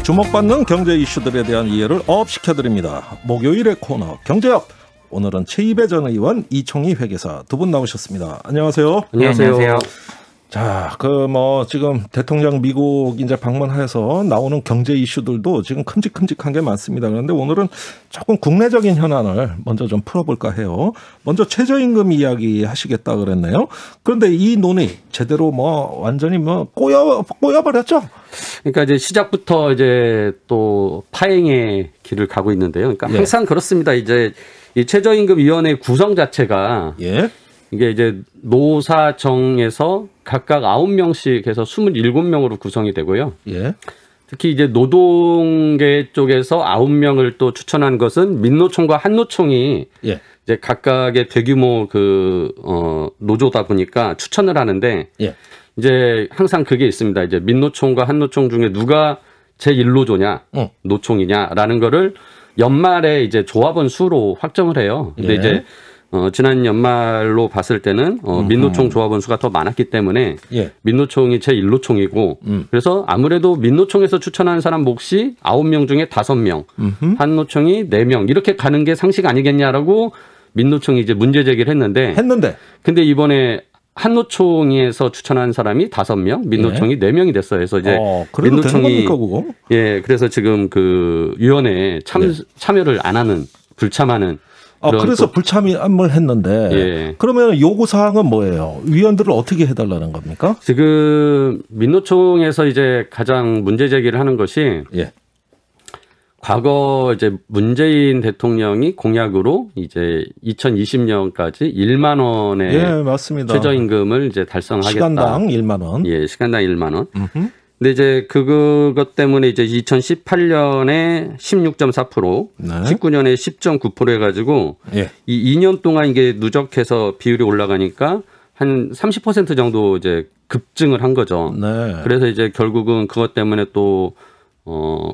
주목받는 경제 이슈들에 대한 이해를 업시켜드립니다. 목요일의 코너 경제업. 오늘은 최이배 전 의원, 이총희 회계사 두 분 나오셨습니다. 안녕하세요. 안녕하세요. 자, 지금 대통령 미국 이제 방문해서 나오는 경제 이슈들도 지금 큼직큼직한 게 많습니다. 그런데 오늘은 조금 국내적인 현안을 먼저 좀 풀어볼까 해요. 먼저 최저임금 이야기 하시겠다 그랬네요. 그런데 이 논의 제대로 완전히 꼬여버렸죠? 그러니까 이제 시작부터 이제 또 파행의 길을 가고 있는데요. 그러니까 항상 그렇습니다. 이제 이 최저임금위원회 구성 자체가 이게 이제 노사정에서 각각 9명씩 해서 27명으로 구성이 되고요. 특히 이제 노동계 쪽에서 9명을 또 추천한 것은 민노총과 한노총이 이제 각각의 대규모 노조다 보니까 추천을 하는데 이제 항상 그게 있습니다. 이제 민노총과 한노총 중에 누가 제1노조냐, 노총이냐라는 거를 연말에 이제 조합원 수로 확정을 해요. 근데 이제 지난 연말로 봤을 때는 민노총 조합원 수가 더 많았기 때문에 민노총이 제1노총이고 그래서 아무래도 민노총에서 추천하는 사람 몫이 9명 중에 5명, 한노총이 4명 이렇게 가는 게 상식 아니겠냐라고 민노총이 이제 문제 제기를 했는데 근데 이번에 한노총에서 추천한 사람이 5명, 민노총이 4명이 됐어요. 그래서 이제 민노총이 그래서 지금 그 위원회에 참여를 안 하는 불참하는 그래서 불참을 했는데 그러면 요구 사항은 뭐예요? 위원들을 어떻게 해달라는 겁니까? 지금 민노총에서 이제 가장 문제 제기를 하는 것이 과거 이제 문재인 대통령이 공약으로 이제 2020년까지 1만 원의 맞습니다. 최저임금을 이제 달성하겠다. 시간당 1만 원. 시간당 1만 원. 근데 이제 그것 때문에 이제 2018년에 16.4%, 19년에 10.9% 해가지고 이 2년 동안 이게 누적해서 비율이 올라가니까 한 30% 정도 이제 급증을 한 거죠. 그래서 이제 결국은 그것 때문에 또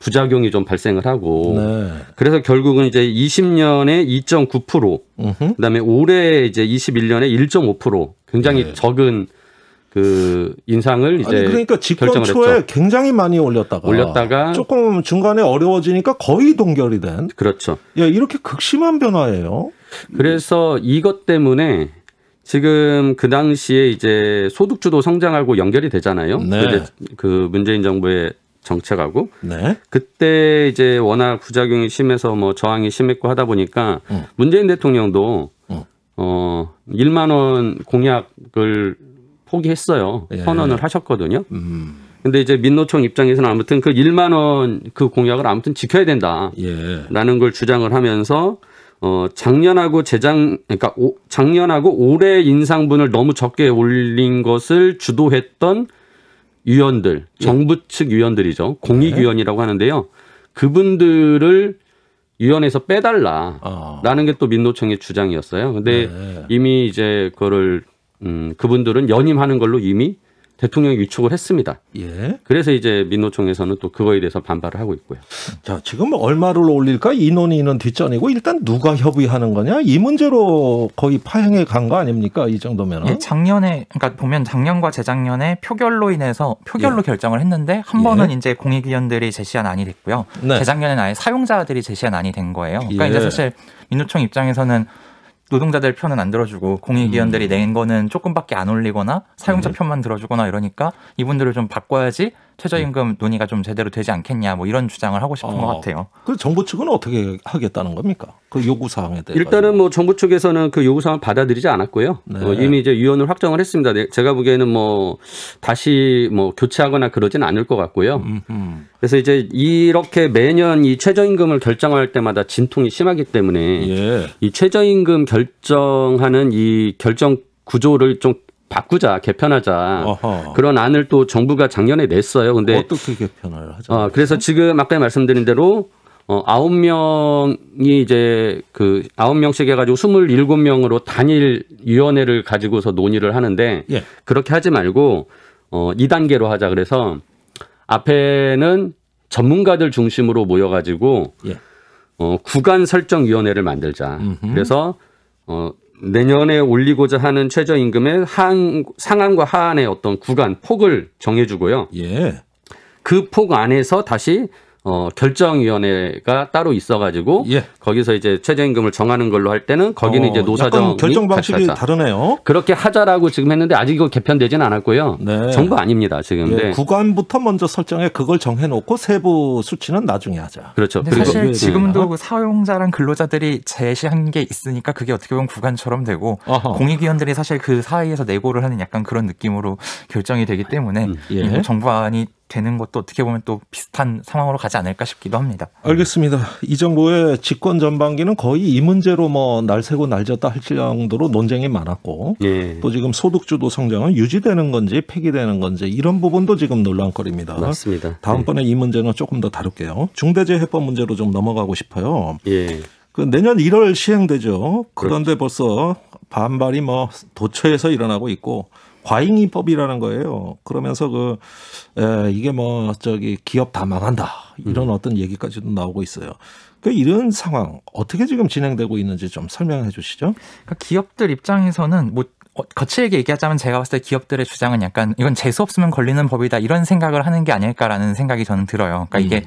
부작용이 좀 발생을 하고 그래서 결국은 이제 20년에 2.9%, 그다음에 올해 이제 21년에 1.5% 굉장히 적은 그 인상을 이제 그러니까 집권 초에 했죠. 굉장히 많이 올렸다가 조금 중간에 어려워지니까 거의 동결이 된. 그렇죠. 이렇게 극심한 변화예요. 그래서 이것 때문에 지금 그 당시에 이제 소득주도 성장하고 연결이 되잖아요. 그 문재인 정부의 정책하고 그때 이제 워낙 부작용이 심해서 저항이 심했고 하다 보니까 문재인 대통령도 1만 원 공약을 포기했어요. 선언을 하셨거든요. 근데 이제 민노총 입장에서는 아무튼 그 1만 원 그 공약을 아무튼 지켜야 된다라는 걸 주장을 하면서 작년하고 작년하고 올해 인상분을 너무 적게 올린 것을 주도했던 위원들, 정부 측 위원들이죠. 공익위원이라고 하는데요. 그분들을 위원회에서 빼달라라는 게 또 민노총의 주장이었어요. 근데 이미 이제 그거를 그분들은 연임하는 걸로 이미 대통령이 위촉을 했습니다. 그래서 이제 민노총에서는 또 그거에 대해서 반발을 하고 있고요. 자, 지금 얼마를 올릴까? 이 논의는 뒷전이고 일단 누가 협의하는 거냐? 이 문제로 거의 파행에 간 거 아닙니까? 이 정도면. 작년에 그러니까 보면 작년과 재작년에 표결로 인해서 결정을 했는데 한 번은 이제 공익위원들이 제시한 안이 됐고요. 재작년에는 아예 사용자들이 제시한 안이 된 거예요. 그러니까 이제 사실 민노총 입장에서는 노동자들 편은 안 들어주고 공익위원들이 낸 거는 조금밖에 안 올리거나 사용자 편만 들어주거나 이러니까 이분들을 좀 바꿔야지 최저임금 논의가 좀 제대로 되지 않겠냐 이런 주장을 하고 싶은 것 같아요. 그 정부 측은 어떻게 하겠다는 겁니까? 그 요구사항에 대해서. 일단은 정부 측에서는 그 요구사항을 받아들이지 않았고요. 이미 이제 위원을 확정을 했습니다. 제가 보기에는 다시 교체하거나 그러진 않을 것 같고요. 그래서 이제 이렇게 매년 이 최저임금을 결정할 때마다 진통이 심하기 때문에 이 최저임금 결정하는 이 결정 구조를 좀 바꾸자, 개편하자. 그런 안을 또 정부가 작년에 냈어요. 근데 어떻게 개편을 하죠? 그래서 지금 아까 말씀드린 대로 9명이 이제 9명씩 해가지고 27명으로 단일 위원회를 가지고서 논의를 하는데 그렇게 하지 말고 2단계로 하자. 그래서 앞에는 전문가들 중심으로 모여가지고 구간 설정 위원회를 만들자. 그래서 내년에 올리고자 하는 최저임금의 상한과 하한의 어떤 구간 폭을 정해주고요. 그 폭 안에서 다시 결정위원회가 따로 있어가지고 예. 거기서 이제 최저임금을 정하는 걸로 할 때는 거기는 이제 노사정 결정 방식이 다르네요. 그렇게 하자라고 지금 했는데 아직 이거 개편되지는 않았고요. 네. 정부 아닙니다 지금. 예. 네. 구간부터 먼저 설정해 그걸 정해놓고 세부 수치는 나중에 하자. 그렇죠. 근데 사실 지금도 사용자랑 근로자들이 제시한 게 있으니까 그게 어떻게 보면 구간처럼 되고 공익위원들이 사실 그 사이에서 내고를 하는 약간 그런 느낌으로 결정이 되기 때문에 이 정부안이 되는 것도 어떻게 보면 또 비슷한 상황으로 가지 않을까 싶기도 합니다. 알겠습니다. 이 정부의 집권 전반기는 거의 이 문제로 뭐 날새고 날졌다 할 정도로 논쟁이 많았고 예. 또 지금 소득주도 성장은 유지되는 건지 폐기되는 건지 이런 부분도 지금 논란거리입니다. 맞습니다. 다음번에 이 문제는 조금 더 다룰게요. 중대재해법 문제로 좀 넘어가고 싶어요. 예. 그 내년 1월 시행되죠. 그런데 그렇죠. 벌써 반발이 뭐 도처에서 일어나고 있고 과잉입법이라는 거예요. 그러면서 이게 뭐 기업 다 망한다 이런 어떤 얘기까지도 나오고 있어요. 이런 상황 어떻게 지금 진행되고 있는지 좀 설명해 주시죠. 그러니까 기업들 입장에서는 뭐 거칠게 얘기하자면 제가 봤을 때 기업들의 주장은 약간 이건 재수 없으면 걸리는 법이다 이런 생각을 하는 게 아닐까라는 생각이 저는 들어요. 그러니까 이게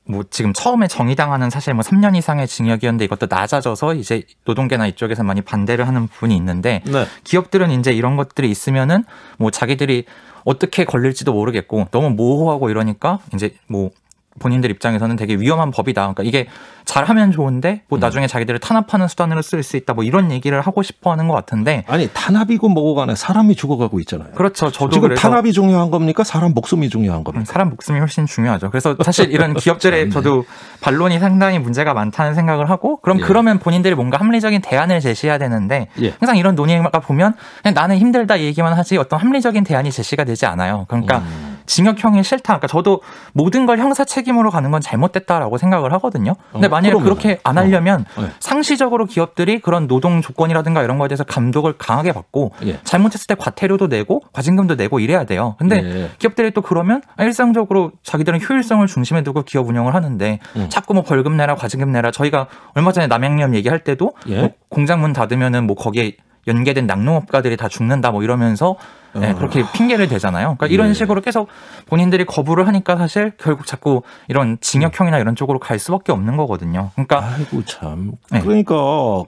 뭐 지금 처음에 정의당하는 사실 뭐 3년 이상의 징역이었는데 이것도 낮아져서 이제 노동계나 이쪽에서 많이 반대를 하는 부분이 있는데 네. 기업들은 이제 이런 것들이 있으면은 뭐 자기들이 어떻게 걸릴지도 모르겠고 너무 모호하고 이러니까 이제 뭐 본인들 입장에서는 되게 위험한 법이다. 그러니까 이게 잘하면 좋은데 뭐 나중에 자기들을 탄압하는 수단으로 쓸 수 있다. 뭐 이런 얘기를 하고 싶어하는 것 같은데 아니 탄압이고 뭐고 간에 사람이 죽어가고 있잖아요. 그렇죠. 저도 지금 탄압이 중요한 겁니까? 사람 목숨이 중요한 겁니까? 사람 목숨이 훨씬 중요하죠. 그래서 사실 이런 기업들의 저도 반론이 상당히 문제가 많다는 생각을 하고 그러면 본인들이 뭔가 합리적인 대안을 제시해야 되는데 항상 이런 논의가 보면 그냥 나는 힘들다 얘기만 하지 어떤 합리적인 대안이 제시가 되지 않아요. 그러니까 징역형이 싫다. 그러니까 저도 모든 걸 형사 책임으로 가는 건 잘못됐다라고 생각을 하거든요. 근데 만약에 그렇게 안 하려면 상시적으로 기업들이 그런 노동 조건이라든가 이런 거에 대해서 감독을 강하게 받고 잘못했을 때 과태료도 내고 과징금도 내고 이래야 돼요. 근데 기업들이 또 그러면 일상적으로 자기들은 효율성을 중심에 두고 기업 운영을 하는데 자꾸 뭐 벌금 내라 과징금 내라 저희가 얼마 전에 남양념 얘기할 때도 뭐 공장 문 닫으면은 뭐 거기에 연계된 낙농업가들이 다 죽는다 뭐 이러면서 그렇게 핑계를 대잖아요. 그러니까 이런 식으로 계속 본인들이 거부를 하니까 사실 결국 자꾸 이런 징역형이나 이런 쪽으로 갈 수밖에 없는 거거든요. 그러니까 아이고 참. 그러니까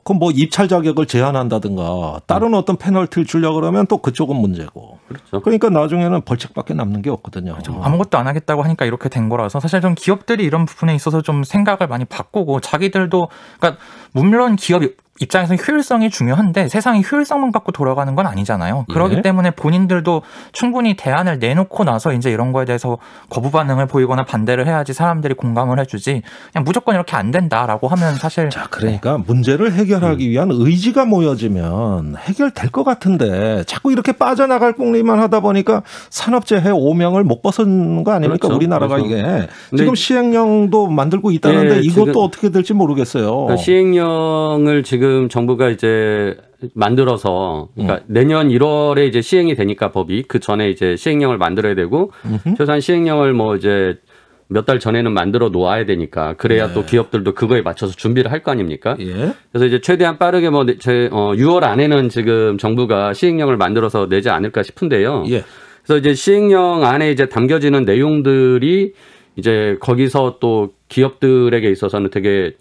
그 뭐 입찰 자격을 제한한다든가 다른 어떤 페널티를 주려고 그러면 또 그쪽은 문제고. 그렇죠. 그러니까 나중에는 벌칙밖에 남는 게 없거든요. 그렇죠. 아무것도 안 하겠다고 하니까 이렇게 된 거라서 사실 좀 기업들이 이런 부분에 있어서 좀 생각을 많이 바꾸고 자기들도 그러니까 물론 기업 입장에서는 효율성이 중요한데 세상이 효율성만 갖고 돌아가는 건 아니잖아요. 그렇기 때문에 본인들도 충분히 대안을 내놓고 나서 이제 이런 거에 대해서 거부 반응을 보이거나 반대를 해야지 사람들이 공감을 해주지 그냥 무조건 이렇게 안 된다라고 하면 사실 자 그러니까 문제를 해결하기 위한 의지가 모여지면 해결될 것 같은데 자꾸 이렇게 빠져나갈 꽁리만 하다 보니까 산업재해 오명을 못 벗은 거 아닙니까? 그렇죠. 우리나라가 그렇죠. 이게 지금 시행령도 만들고 있다는데 이것도 어떻게 될지 모르겠어요. 그러니까 시행령을 지금 정부가 이제 만들어서 그러니까 내년 1월에 이제 시행이 되니까 법이 그 전에 이제 시행령을 만들어야 되고 최소한 시행령을 뭐 이제 몇 달 전에는 만들어 놓아야 되니까 그래야 또 기업들도 그거에 맞춰서 준비를 할 거 아닙니까? 그래서 이제 최대한 빠르게 뭐 6월 안에는 지금 정부가 시행령을 만들어서 내지 않을까 싶은데요. 그래서 이제 시행령 안에 이제 담겨지는 내용들이 이제 거기서 또 기업들에게 있어서는 되게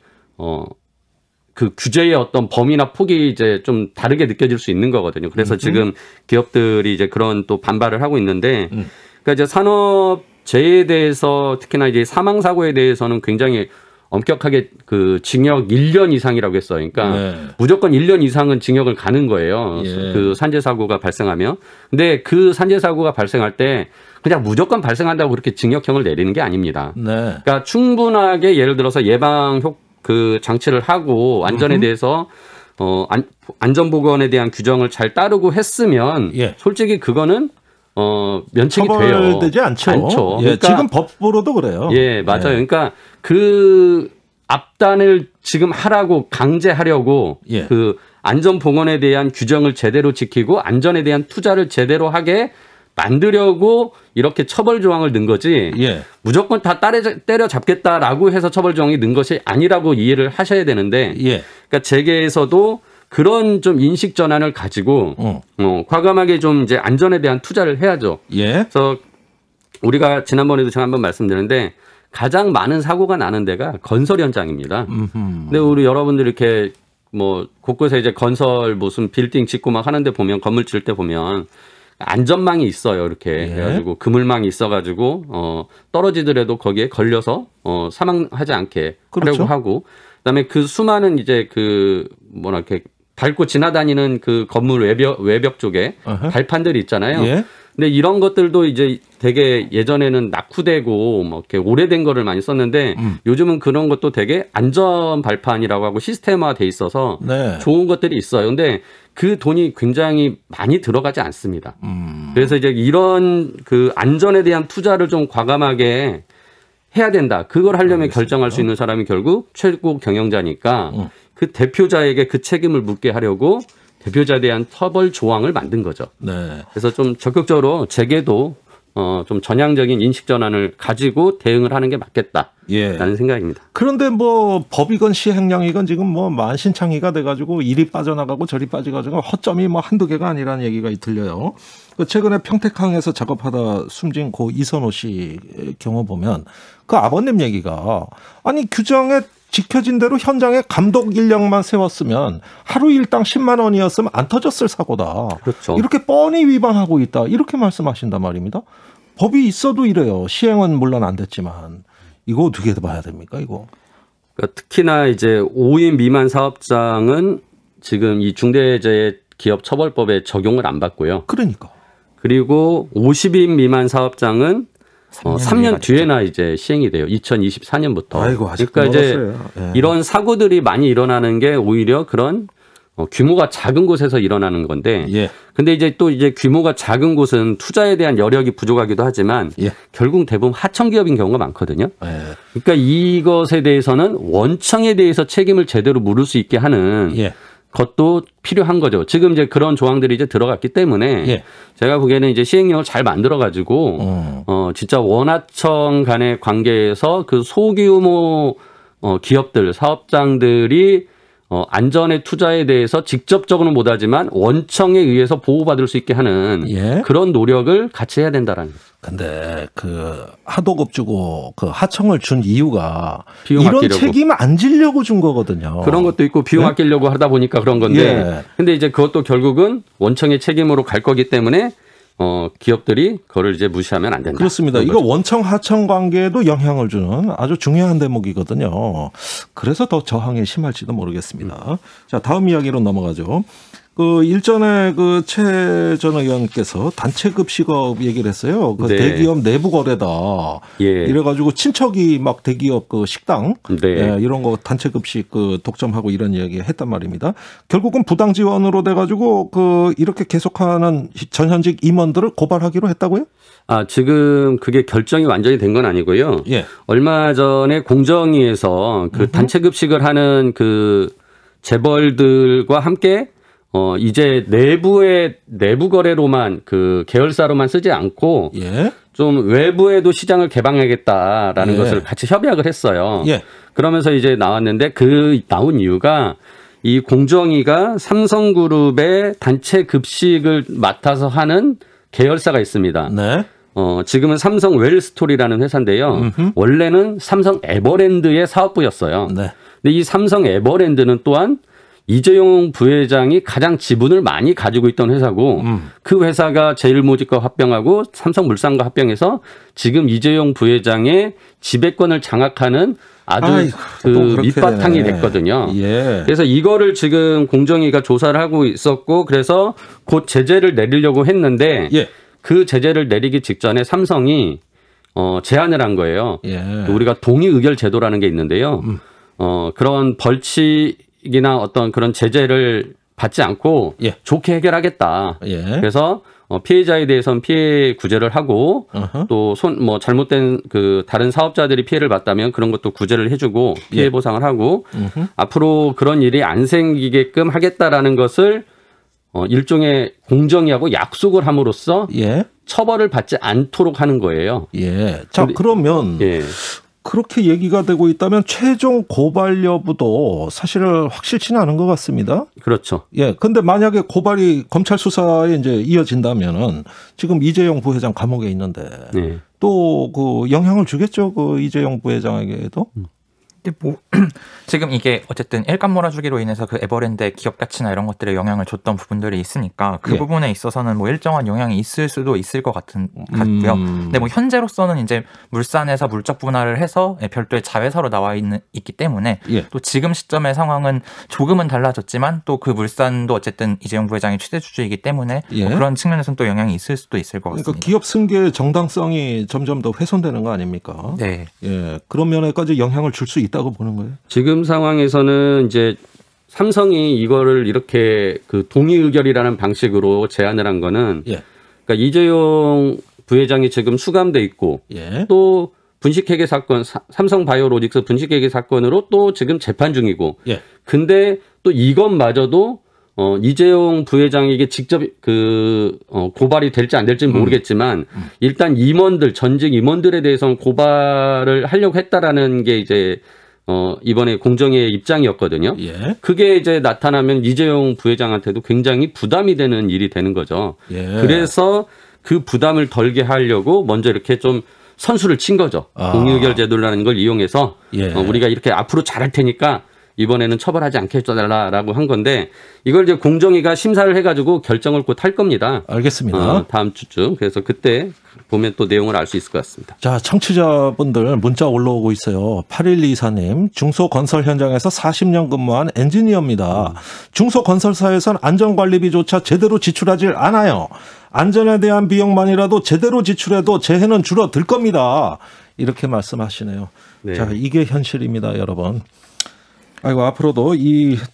그 규제의 어떤 범위나 폭이 이제 좀 다르게 느껴질 수 있는 거거든요. 그래서 지금 기업들이 이제 그런 또 반발을 하고 있는데, 그러니까 이제 산업재해에 대해서 특히나 이제 사망사고에 대해서는 굉장히 엄격하게 그 징역 1년 이상이라고 했어요. 그러니까 무조건 1년 이상은 징역을 가는 거예요. 그 산재사고가 발생하면. 근데 그 산재사고가 발생할 때 그냥 무조건 발생한다고 그렇게 징역형을 내리는 게 아닙니다. 그러니까 충분하게 예를 들어서 예방 그 장치를 하고 안전에 대해서 안전보건에 대한 규정을 잘 따르고 했으면 솔직히 그거는 면책이 돼요. 처벌되지 않죠. 그러니까 지금 법으로도 그래요. 맞아요. 그러니까 그 앞단을 지금 하라고 강제하려고 그 안전보건에 대한 규정을 제대로 지키고 안전에 대한 투자를 제대로 하게 만들려고 이렇게 처벌 조항을 넣은 거지 무조건 다 때려잡겠다라고 해서 처벌 조항이 넣은 것이 아니라고 이해를 하셔야 되는데 그러니까 재계에서도 그런 좀 인식 전환을 가지고 과감하게 좀 이제 안전에 대한 투자를 해야죠. 그래서 우리가 지난번에도 제가 한번 말씀드렸는데 가장 많은 사고가 나는 데가 건설 현장입니다. 근데 우리 여러분들 이렇게 뭐 곳곳에 이제 건설 무슨 빌딩 짓고 막 하는데 보면 건물 지을 때 보면 안전망이 있어요. 이렇게 그래가지고 그물망이 있어가지고 떨어지더라도 거기에 걸려서 사망하지 않게 하려고 하고 그다음에 그 수많은 이제 그 뭐라 이렇게 밟고 지나다니는 그 건물 외벽 쪽에 발판들이 있잖아요. 근데 이런 것들도 이제 되게 예전에는 낙후되고 뭐 이렇게 오래된 거를 많이 썼는데 요즘은 그런 것도 되게 안전 발판이라고 하고 시스템화 돼 있어서 좋은 것들이 있어요. 근데 그 돈이 굉장히 많이 들어가지 않습니다. 그래서 이제 이런 그 안전에 대한 투자를 좀 과감하게 해야 된다. 그걸 하려면 결정할 수 있는 사람이 결국 최고 경영자니까 그 대표자에게 그 책임을 묻게 하려고 대표자에 대한 처벌 조항을 만든 거죠. 그래서 좀 적극적으로 재계도 좀 전향적인 인식 전환을 가지고 대응을 하는 게 맞겠다라는 생각입니다. 그런데 뭐 법이건 시행령이건 지금 뭐 만신창이가 돼가지고 이리 빠져나가고 저리 빠져가지고 허점이 뭐 한두 개가 아니라는 얘기가 들려요. 최근에 평택항에서 작업하다 숨진 고 이선호 씨 경우 보면 그 아버님 얘기가 아니 규정에 지켜진 대로 현장에 감독 인력만 세웠으면 하루 일당 10만 원이었으면 안 터졌을 사고다. 그렇죠. 이렇게 뻔히 위반하고 있다. 이렇게 말씀하신단 말입니다. 법이 있어도 이래요. 시행은 물론 안 됐지만 이거 어떻게 봐야 됩니까? 이거. 그러니까 특히나 이제 5인 미만 사업장은 지금 이 중대재해기업처벌법에 적용을 안 받고요. 그러니까. 그리고 50인 미만 사업장은 3년 뒤에나 이제 시행이 돼요. 2024년부터. 아이고, 아직 그러니까 이제 이런 사고들이 많이 일어나는 게 오히려 그런 규모가 작은 곳에서 일어나는 건데. 근데 이제 또 이제 규모가 작은 곳은 투자에 대한 여력이 부족하기도 하지만 결국 대부분 하청 기업인 경우가 많거든요. 그러니까 이것에 대해서는 원청에 대해서 책임을 제대로 물을 수 있게 하는 것도 필요한 거죠. 지금 이제 그런 조항들이 이제 들어갔기 때문에 제가 보기에는 이제 시행령을 잘 만들어 가지고 진짜 원하청 간의 관계에서 그 소규모 기업들 사업장들이 안전의 투자에 대해서 직접적으로는 못하지만 원청에 의해서 보호받을 수 있게 하는 그런 노력을 같이 해야 된다라는 거죠. 근데 그 하도급 주고 그 하청을 준 이유가 비용 이런 아끼려고. 책임 안 지려고 준 거거든요. 그런 것도 있고 비용 아끼려고 하다 보니까 그런 건데 근데 이제 그것도 결국은 원청의 책임으로 갈 거기 때문에 기업들이 그거를 이제 무시하면 안 된다. 그렇습니다. 이거 원청 하청 관계에도 영향을 주는 아주 중요한 대목이거든요. 그래서 더 저항이 심할지도 모르겠습니다. 자, 다음 이야기로 넘어가죠. 그 일전에 그 최 전 의원께서 단체급식업 얘기를 했어요. 그 대기업 내부 거래다. 이래가지고 친척이 막 대기업 그 식당 이런 거 단체급식 그 독점하고 이런 이야기 했단 말입니다. 결국은 부당 지원으로 돼가지고 그 이렇게 계속하는 전현직 임원들을 고발하기로 했다고요? 아, 지금 그게 결정이 완전히 된 건 아니고요. 얼마 전에 공정위에서 그 단체급식을 하는 그 재벌들과 함께 이제 내부 거래로만 그 계열사로만 쓰지 않고 좀 외부에도 시장을 개방하겠다라는 것을 같이 협약을 했어요. 그러면서 이제 나왔는데 그 나온 이유가 이 공정위가 삼성그룹의 단체 급식을 맡아서 하는 계열사가 있습니다. 지금은 삼성 웰스토리라는 회사인데요. 원래는 삼성 에버랜드의 사업부였어요. 근데 이 삼성 에버랜드는 또한 이재용 부회장이 가장 지분을 많이 가지고 있던 회사고 그 회사가 제일모직과 합병하고 삼성물산과 합병해서 지금 이재용 부회장의 지배권을 장악하는 아주 그 밑바탕이 됐거든요. 그래서 이거를 지금 공정위가 조사를 하고 있었고 그래서 곧 제재를 내리려고 했는데 그 제재를 내리기 직전에 삼성이 제안을 한 거예요. 우리가 동의 의결 제도라는 게 있는데요. 그런 벌칙이나 어떤 그런 제재를 받지 않고 좋게 해결하겠다. 그래서 피해자에 대해서는 피해 구제를 하고 또 잘못된 그 다른 사업자들이 피해를 봤다면 그런 것도 구제를 해주고 피해 보상을 하고 앞으로 그런 일이 안 생기게끔 하겠다라는 것을 일종의 공정위하고 약속을 함으로써 처벌을 받지 않도록 하는 거예요. 자, 그러면 그렇게 얘기가 되고 있다면 최종 고발 여부도 사실 확실치는 않은 것 같습니다. 그렇죠. 근데 만약에 고발이 검찰 수사에 이제 이어진다면은 지금 이재용 부회장 감옥에 있는데 또 그 영향을 주겠죠. 그 이재용 부회장에게도. 근데 뭐 지금 이게 어쨌든 일감 몰아주기로 인해서 그 에버랜드의 기업 가치나 이런 것들에 영향을 줬던 부분들이 있으니까 그 부분에 있어서는 뭐 일정한 영향이 있을 수도 있을 것 같고요. 근데 뭐 현재로서는 이제 물산에서 물적 분할을 해서 별도의 자회사로 나와 있기 때문에 또 지금 시점의 상황은 조금은 달라졌지만 또 그 물산도 어쨌든 이재용 부회장이 최대 주주이기 때문에 뭐 그런 측면에서는 또 영향이 있을 수도 있을 것 같습니다. 그러니까 기업 승계의 정당성이 점점 더 훼손되는 거 아닙니까? 네. 예, 그런 면에까지 영향을 줄 수 있다고 보는 거예요. 지금 상황에서는 이제 삼성이 이거를 이렇게 그 동의 의결이라는 방식으로 제안을 한 거는 그러니까 이재용 부회장이 지금 수감돼 있고 또 분식회계 사건 삼성바이오로직스 분식회계 사건으로 또 지금 재판 중이고 근데 또 이것마저도 이재용 부회장에게 직접 고발이 될지 안 될지는 모르겠지만 일단 임원들 전직 임원들에 대해서는 고발을 하려고 했다라는 게 이제 이번에 공정위의 입장이었거든요. 그게 이제 나타나면 이재용 부회장한테도 굉장히 부담이 되는 일이 되는 거죠. 그래서 그 부담을 덜게 하려고 먼저 이렇게 좀 선수를 친 거죠. 동의의결 제도라는 걸 이용해서 우리가 이렇게 앞으로 잘할 테니까 이번에는 처벌하지 않게 해줘달라고 한 건데 이걸 이제 공정위가 심사를 해가지고 결정을 곧 할 겁니다. 알겠습니다. 다음 주쯤. 그래서 그때 보면 또 내용을 알 수 있을 것 같습니다. 자, 청취자분들 문자 올라오고 있어요. 8124님, 중소건설 현장에서 40년 근무한 엔지니어입니다. 중소건설사에서는 안전관리비조차 제대로 지출하지 않아요. 안전에 대한 비용만이라도 제대로 지출해도 재해는 줄어들 겁니다. 이렇게 말씀하시네요. 네. 자, 이게 현실입니다, 여러분. 아이고, 앞으로도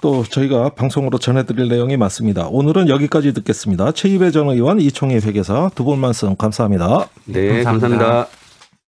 또 저희가 방송으로 전해드릴 내용이 많습니다. 오늘은 여기까지 듣겠습니다. 최이배 전 의원, 이총희 회계사 두 분 말씀 감사합니다. 네, 감사합니다.